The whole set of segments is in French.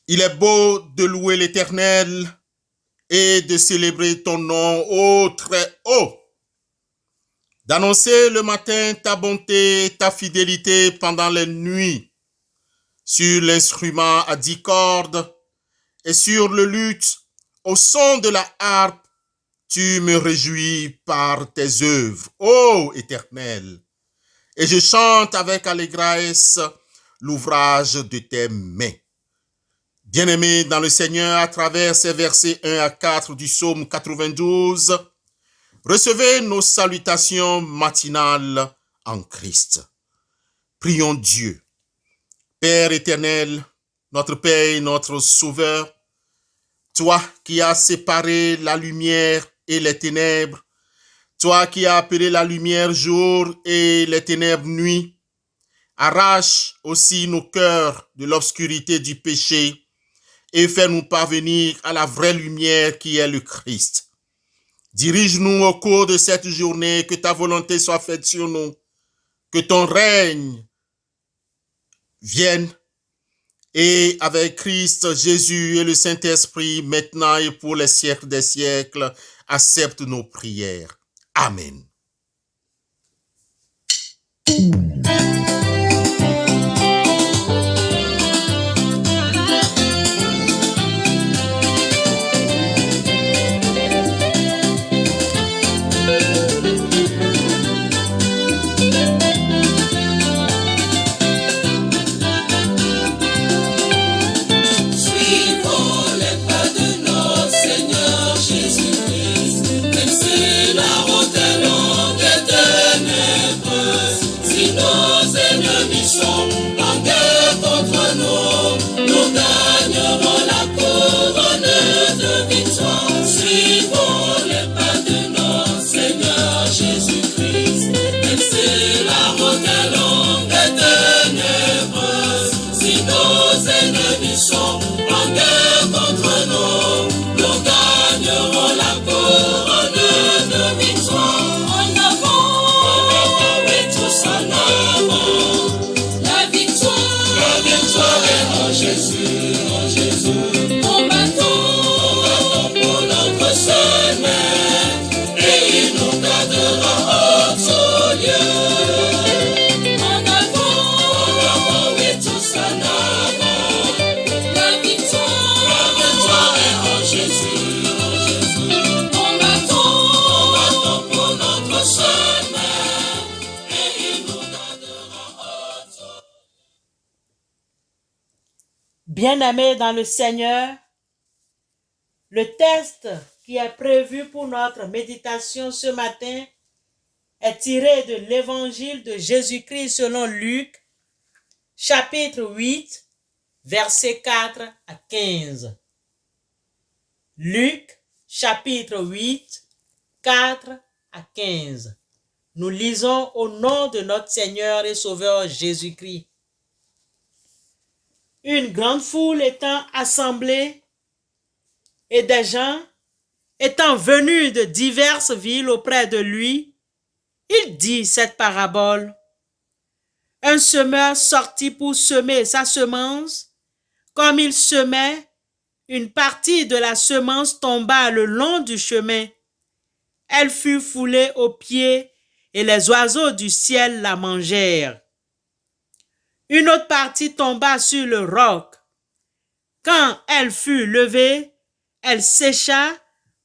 Il est beau de louer l'Éternel et de célébrer ton nom, ô très haut, d'annoncer le matin ta bonté, ta fidélité pendant les nuits, sur l'instrument à 10 cordes et sur le luth, au son de la harpe, tu me réjouis par tes œuvres, ô Éternel, et je chante avec allégresse l'ouvrage de tes mains. Bien-aimés dans le Seigneur, à travers ces versets 1 à 4 du psaume 92, recevez nos salutations matinales en Christ. Prions Dieu. Père éternel, notre Père et notre Sauveur, toi qui as séparé la lumière et les ténèbres, toi qui as appelé la lumière jour et les ténèbres nuit, arrache aussi nos cœurs de l'obscurité du péché et fais-nous parvenir à la vraie lumière qui est le Christ. Dirige-nous au cours de cette journée, que ta volonté soit faite sur nous, que ton règne vienne, et avec Christ, Jésus et le Saint-Esprit, maintenant et pour les siècles des siècles, accepte nos prières. Amen. Bien-aimés dans le Seigneur, le texte qui est prévu pour notre méditation ce matin est tiré de l'évangile de Jésus-Christ selon Luc, chapitre 8, versets 4 à 15. Luc, chapitre 8, 4 à 15. Nous lisons au nom de notre Seigneur et Sauveur Jésus-Christ. Une grande foule étant assemblée et des gens étant venus de diverses villes auprès de lui, il dit cette parabole. Un semeur sortit pour semer sa semence. Comme il semait, une partie de la semence tomba le long du chemin. Elle fut foulée aux pieds et les oiseaux du ciel la mangèrent. Une autre partie tomba sur le roc. Quand elle fut levée, elle sécha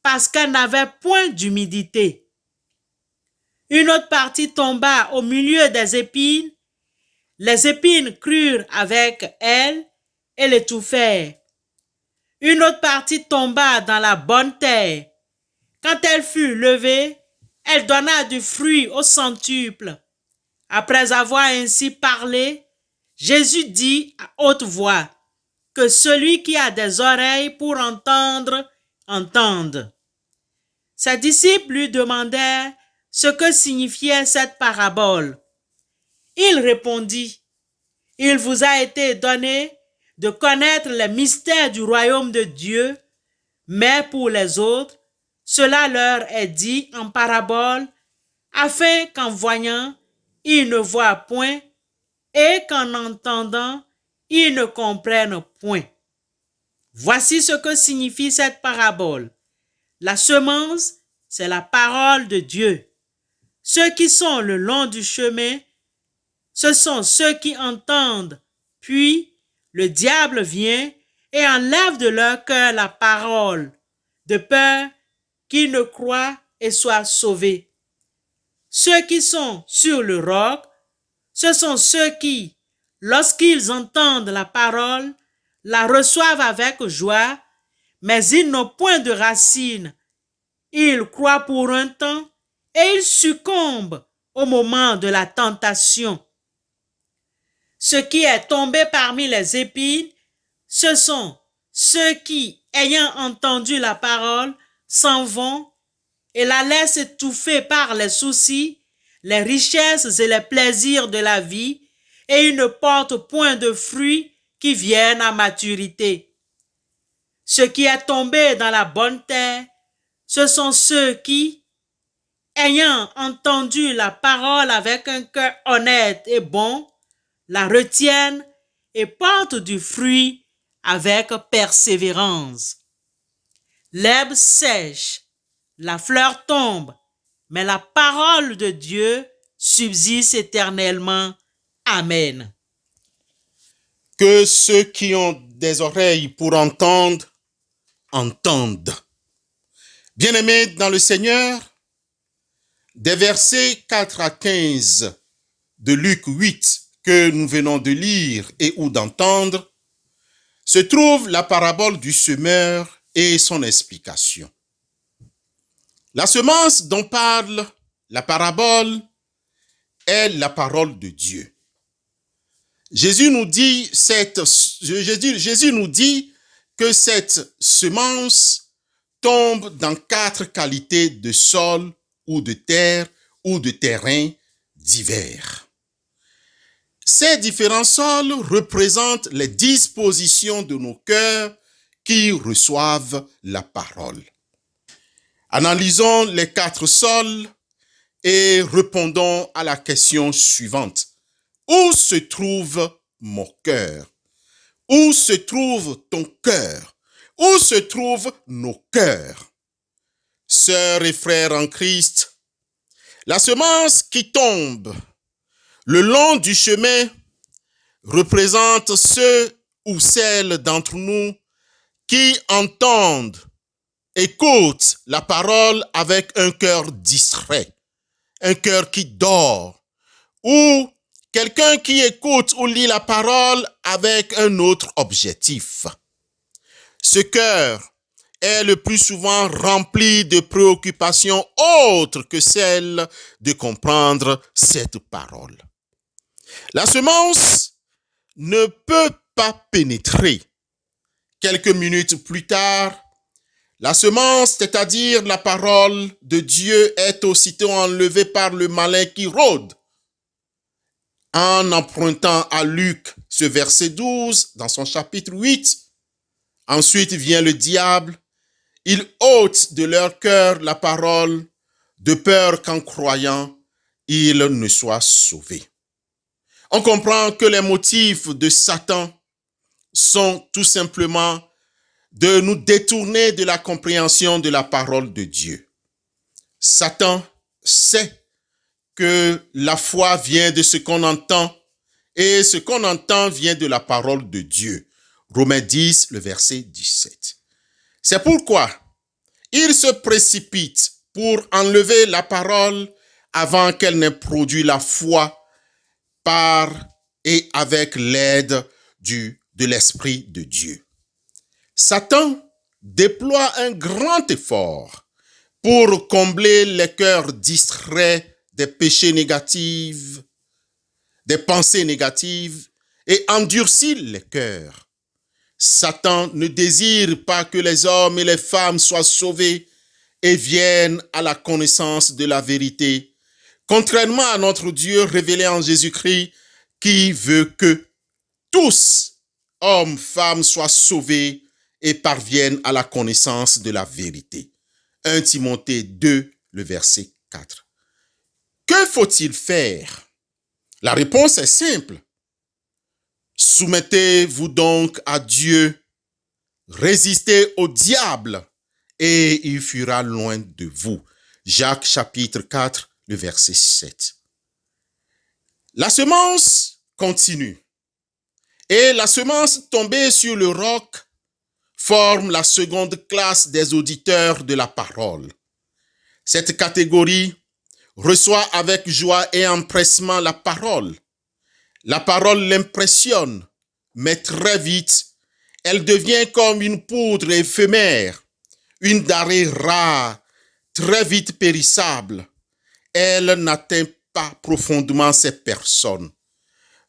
parce qu'elle n'avait point d'humidité. Une autre partie tomba au milieu des épines. Les épines crurent avec elle et l'étouffèrent. Une autre partie tomba dans la bonne terre. Quand elle fut levée, elle donna du fruit au centuple. Après avoir ainsi parlé, Jésus dit à haute voix, que celui qui a des oreilles pour entendre, entende. Ses disciples lui demandèrent ce que signifiait cette parabole. Il répondit, « Il vous a été donné de connaître les mystères du royaume de Dieu, mais pour les autres, cela leur est dit en parabole, afin qu'en voyant, ils ne voient point, et qu'en entendant, ils ne comprennent point. » Voici ce que signifie cette parabole. La semence, c'est la parole de Dieu. Ceux qui sont le long du chemin, ce sont ceux qui entendent, puis le diable vient et enlève de leur cœur la parole, de peur qu'ils ne croient et soient sauvés. Ceux qui sont sur le roc, ce sont ceux qui, lorsqu'ils entendent la parole, la reçoivent avec joie, mais ils n'ont point de racines. Ils croient pour un temps et ils succombent au moment de la tentation. Ce qui est tombé parmi les épines, ce sont ceux qui, ayant entendu la parole, s'en vont et la laissent étouffer par les soucis, les richesses et les plaisirs de la vie, et ils ne portent point de fruits qui viennent à maturité. Ce qui est tombé dans la bonne terre, ce sont ceux qui, ayant entendu la parole avec un cœur honnête et bon, la retiennent et portent du fruit avec persévérance. L'herbe sèche, la fleur tombe, mais la parole de Dieu subsiste éternellement. Amen. Que ceux qui ont des oreilles pour entendre, entendent. Bien-aimés dans le Seigneur, des versets 4 à 15 de Luc 8 que nous venons de lire et ou d'entendre, se trouve la parabole du semeur et son explication. La semence dont parle la parabole est la parole de Dieu. Jésus nous dit que cette semence tombe dans 4 qualités de sol ou de terre ou de terrain divers. Ces différents sols représentent les dispositions de nos cœurs qui reçoivent la parole. Analysons les 4 sols et répondons à la question suivante. Où se trouve mon cœur? Où se trouve ton cœur? Où se trouvent nos cœurs? Sœurs et frères en Christ, la semence qui tombe le long du chemin représente ceux ou celles d'entre nous qui entendent, écoutent la parole avec un cœur distrait, un cœur qui dort, ou quelqu'un qui écoute ou lit la parole avec un autre objectif. Ce cœur est le plus souvent rempli de préoccupations autres que celles de comprendre cette parole. La semence ne peut pas pénétrer. Quelques minutes plus tard, la semence, c'est-à-dire la parole de Dieu, est aussitôt enlevée par le malin qui rôde. En empruntant à Luc ce verset 12 dans son chapitre 8, ensuite vient le diable. Il ôte de leur cœur la parole, de peur qu'en croyant, ils ne soient sauvés. On comprend que les motifs de Satan sont tout simplement de nous détourner de la compréhension de la parole de Dieu. Satan sait que la foi vient de ce qu'on entend et ce qu'on entend vient de la parole de Dieu. Romains 10, le verset 17. C'est pourquoi il se précipite pour enlever la parole avant qu'elle n'ait produit la foi par et avec l'aide de l'Esprit de Dieu. Satan déploie un grand effort pour combler les cœurs distraits des péchés négatifs, des pensées négatives et endurcit les cœurs. Satan ne désire pas que les hommes et les femmes soient sauvés et viennent à la connaissance de la vérité, contrairement à notre Dieu révélé en Jésus-Christ, qui veut que tous, hommes, femmes, soient sauvés et parviennent à la connaissance de la vérité. 1 Timothée 2, le verset 4. Que faut-il faire? La réponse est simple. Soumettez-vous donc à Dieu, Résistez au diable et il fuira loin de vous. Jacques chapitre 4, le verset 7. La semence continue. Et la semence tombée sur le roc forme la seconde classe des auditeurs de la parole. Cette catégorie reçoit avec joie et empressement la parole. La parole l'impressionne, mais très vite, elle devient comme une poudre éphémère, une denrée rare, très vite périssable. Elle n'atteint pas profondément ces personnes.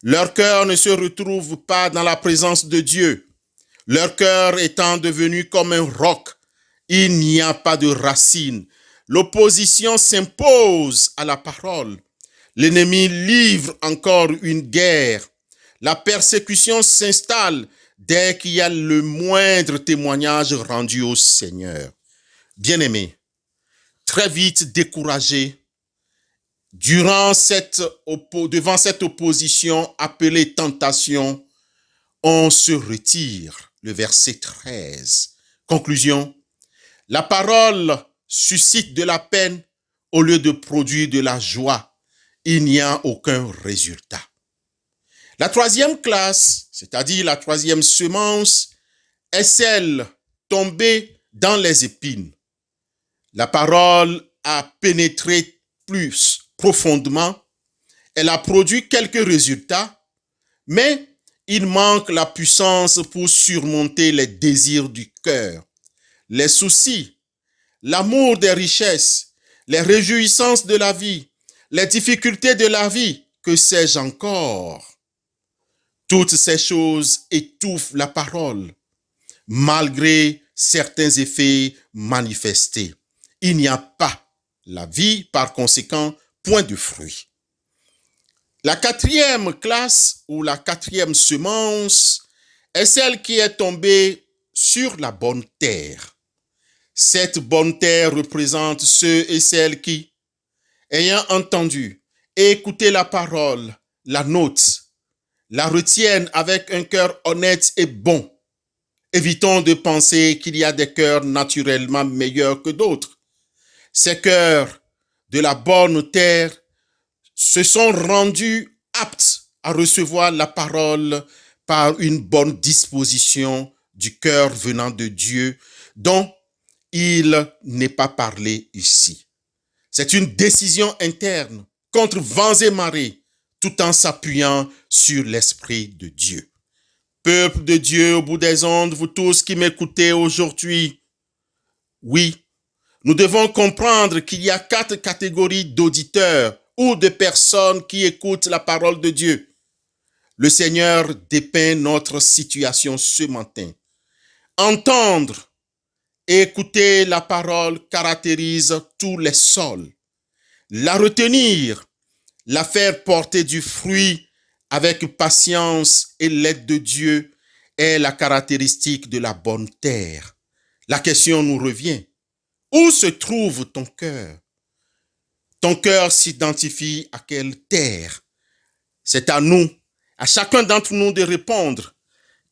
Leur cœur ne se retrouve pas dans la présence de Dieu. Leur cœur étant devenu comme un roc, il n'y a pas de racines. L'opposition s'impose à la parole. L'ennemi livre encore une guerre. La persécution s'installe dès qu'il y a le moindre témoignage rendu au Seigneur. Bien-aimés, très vite découragés, devant cette opposition appelée tentation, on se retire. Le verset 13. Conclusion. La parole suscite de la peine au lieu de produire de la joie. Il n'y a aucun résultat. La troisième classe, c'est-à-dire la troisième semence, est celle tombée dans les épines. La parole a pénétré plus profondément. Elle a produit quelques résultats, mais il manque la puissance pour surmonter les désirs du cœur, les soucis, l'amour des richesses, les réjouissances de la vie, les difficultés de la vie, que sais-je encore. Toutes ces choses étouffent la parole, malgré certains effets manifestés. Il n'y a pas la vie, par conséquent, point de fruit. La quatrième classe ou la quatrième semence est celle qui est tombée sur la bonne terre. Cette bonne terre représente ceux et celles qui, ayant entendu et écouté la parole, la notent, la retiennent avec un cœur honnête et bon. Évitons de penser qu'il y a des cœurs naturellement meilleurs que d'autres. Ces cœurs de la bonne terre se sont rendus aptes à recevoir la parole par une bonne disposition du cœur venant de Dieu, dont il n'est pas parlé ici. C'est une décision interne contre vents et marées, tout en s'appuyant sur l'Esprit de Dieu. Peuple de Dieu au bout des ondes, vous tous qui m'écoutez aujourd'hui, oui, nous devons comprendre qu'il y a 4 catégories d'auditeurs ou de personnes qui écoutent la parole de Dieu. Le Seigneur dépeint notre situation ce matin. Entendre et écouter la parole caractérise tous les sols. La retenir, la faire porter du fruit avec patience et l'aide de Dieu est la caractéristique de la bonne terre. La question nous revient. Où se trouve ton cœur? Ton cœur s'identifie à quelle terre? C'est à nous, à chacun d'entre nous de répondre,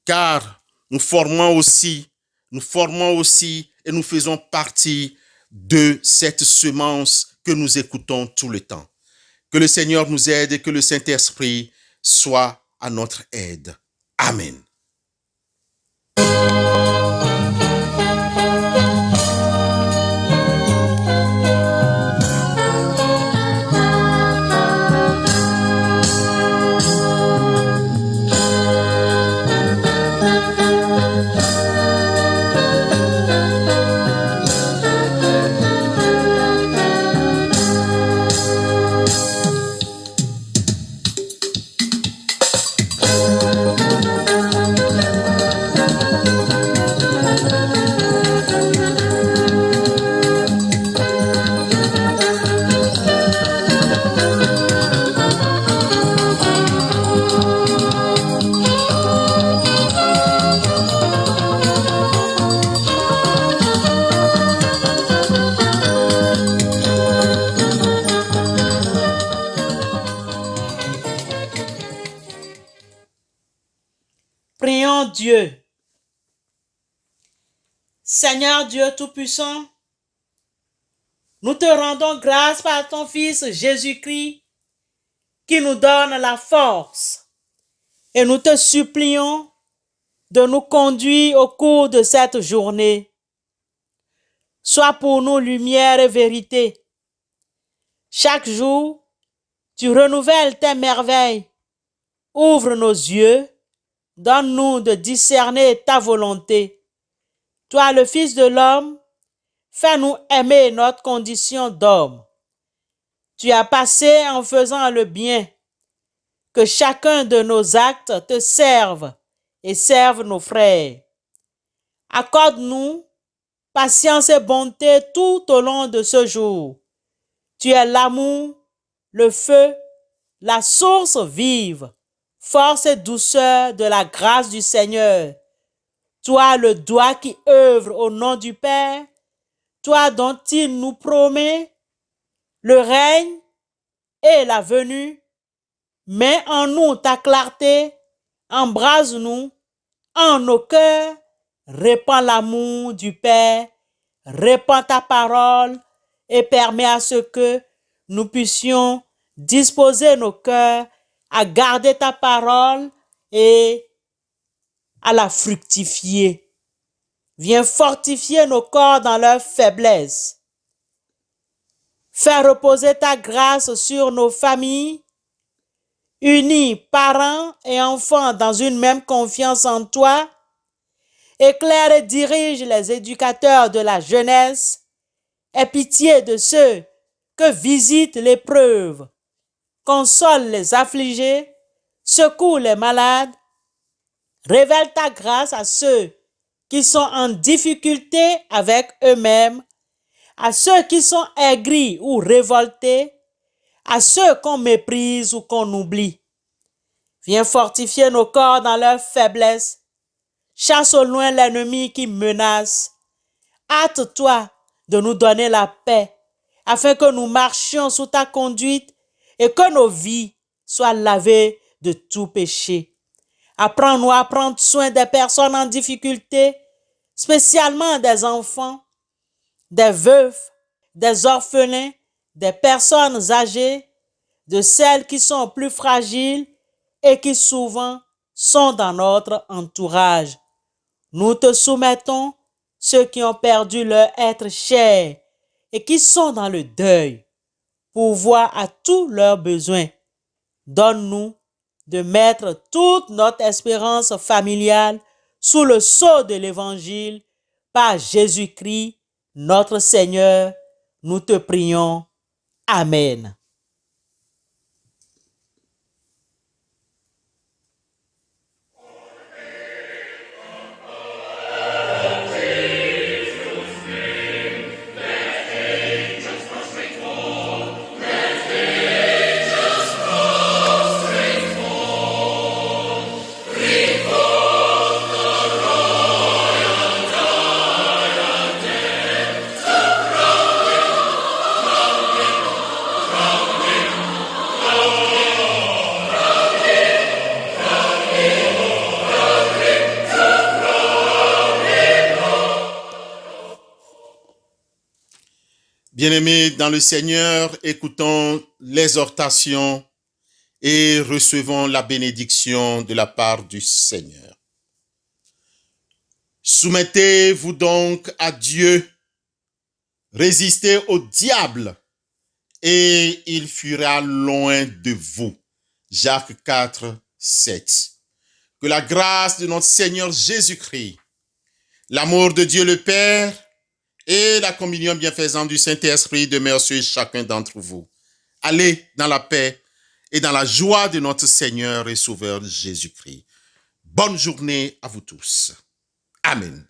car nous formons aussi et nous faisons partie de cette semence que nous écoutons tout le temps. Que le Seigneur nous aide et que le Saint-Esprit soit à notre aide. Amen. Prions Dieu. Seigneur Dieu Tout-Puissant, nous te rendons grâce par ton Fils Jésus-Christ qui nous donne la force et nous te supplions de nous conduire au cours de cette journée. Sois pour nous lumière et vérité. Chaque jour, tu renouvelles tes merveilles. Ouvre nos yeux, donne-nous de discerner ta volonté. Toi, le Fils de l'homme, fais-nous aimer notre condition d'homme. Tu as passé en faisant le bien. Que chacun de nos actes te serve et serve nos frères. Accorde-nous patience et bonté tout au long de ce jour. Tu es l'amour, le feu, la source vive, force et douceur de la grâce du Seigneur. Toi, le doigt qui œuvre au nom du Père, toi dont il nous promet le règne et la venue. Mets en nous ta clarté, embrase-nous en nos cœurs, répands l'amour du Père, répands ta parole et permets à ce que nous puissions disposer nos cœurs à garder ta parole et à la fructifier. Viens fortifier nos corps dans leur faiblesse. Fais reposer ta grâce sur nos familles, unis parents et enfants dans une même confiance en toi. Éclaire et dirige les éducateurs de la jeunesse. Aie pitié de ceux que visite l'épreuve. Console les affligés, secoue les malades. Révèle ta grâce à ceux qui sont en difficulté avec eux-mêmes, à ceux qui sont aigris ou révoltés, à ceux qu'on méprise ou qu'on oublie. Viens fortifier nos corps dans leur faiblesse. Chasse au loin l'ennemi qui menace. Hâte-toi de nous donner la paix, afin que nous marchions sous ta conduite et que nos vies soient lavées de tout péché. Apprends-nous à prendre soin des personnes en difficulté, spécialement des enfants, des veufs, des orphelins, des personnes âgées, de celles qui sont plus fragiles et qui souvent sont dans notre entourage. Nous te soumettons ceux qui ont perdu leur être cher et qui sont dans le deuil, pour voir à tous leurs besoins. Donne-nous de mettre toute notre espérance familiale sous le sceau de l'Évangile par Jésus-Christ, notre Seigneur. Nous te prions. Amen. Bien-aimés dans le Seigneur, écoutons l'exhortation et recevons la bénédiction de la part du Seigneur. Soumettez-vous donc à Dieu, résistez au diable et il fuira loin de vous. Jacques 4, 7. Que la grâce de notre Seigneur Jésus-Christ, l'amour de Dieu le Père et la communion bienfaisante du Saint-Esprit demeure sur chacun d'entre vous. Allez dans la paix et dans la joie de notre Seigneur et Sauveur Jésus-Christ. Bonne journée à vous tous. Amen.